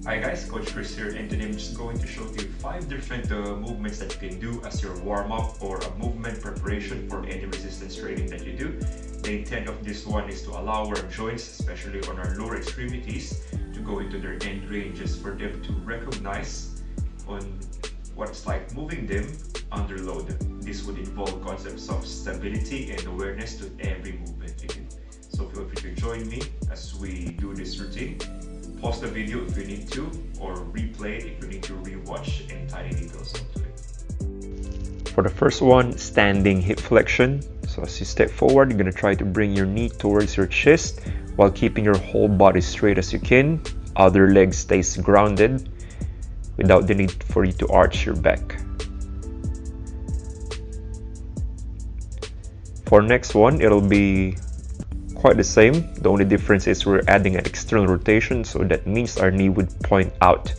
Hi guys, Coach Chris here, and today I'm just going to show you 5 different movements that you can do as your warm-up or a movement preparation for any resistance training that you do. The intent of this one is to allow our joints, especially on our lower extremities, to go into their end ranges for them to recognize on what it's like moving them under load. This would involve concepts of stability and awareness to every movement you do. So feel free to join me as we do this routine. Pause the video if you need to, or replay it if you need to rewatch any tiny details onto it. For the first one, standing hip flexion. So as you step forward, you're going to try to bring your knee towards your chest while keeping your whole body straight as you can. Other leg stays grounded without the need for you to arch your back. For next one, it'll be quite the same. The only difference is we're adding an external rotation, so that means our knee would point out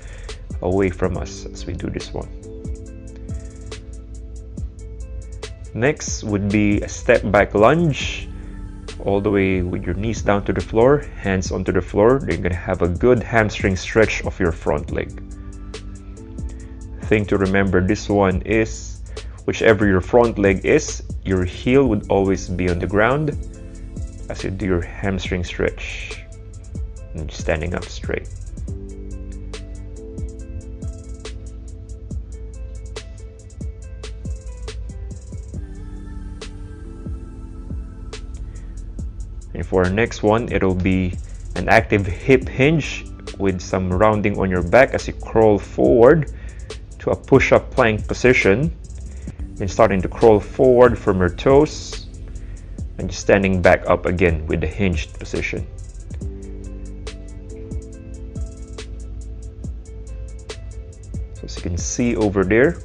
away from us as we do this one. Next would be a step back lunge, all the way with your knees down to the floor, hands onto the floor. You're going to have a good hamstring stretch of your front leg. Thing to remember this one is, whichever your front leg is, your heel would always be on the ground as you do your hamstring stretch and standing up straight. And for our next one, it'll be an active hip hinge with some rounding on your back as you crawl forward to a push-up plank position, and starting to crawl forward from your toes and just standing back up again with the hinged position. So as you can see over there,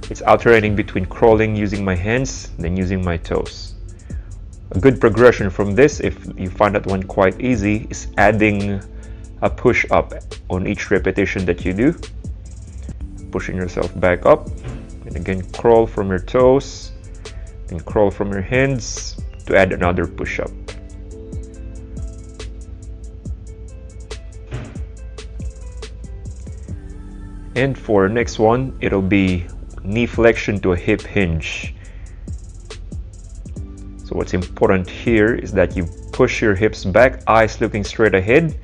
it's alternating between crawling using my hands and then using my toes. A good progression from this, if you find that one quite easy, is adding a push up on each repetition that you do. Pushing yourself back up, and again crawl from your toes, then crawl from your hands to add another push-up. And for next one, it'll be knee flexion to a hip hinge. So what's important here is that you push your hips back, eyes looking straight ahead,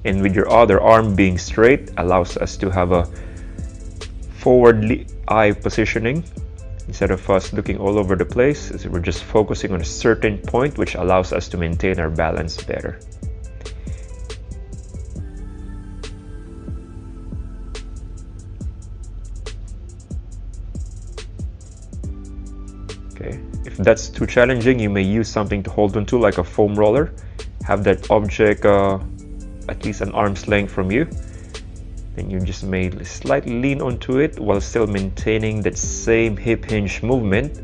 and with your other arm being straight allows us to have a forward eye positioning instead of us looking all over the place, as we're just focusing on a certain point, which allows us to maintain our balance better. Okay, if that's too challenging, you may use something to hold onto, like a foam roller. Have that object at least an arm's length from you. Then you just may slightly lean onto it while still maintaining that same hip hinge movement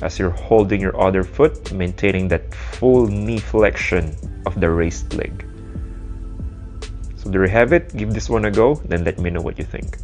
as you're holding your other foot, maintaining that full knee flexion of the raised leg. So there you have it. Give this one a go, then let me know what you think.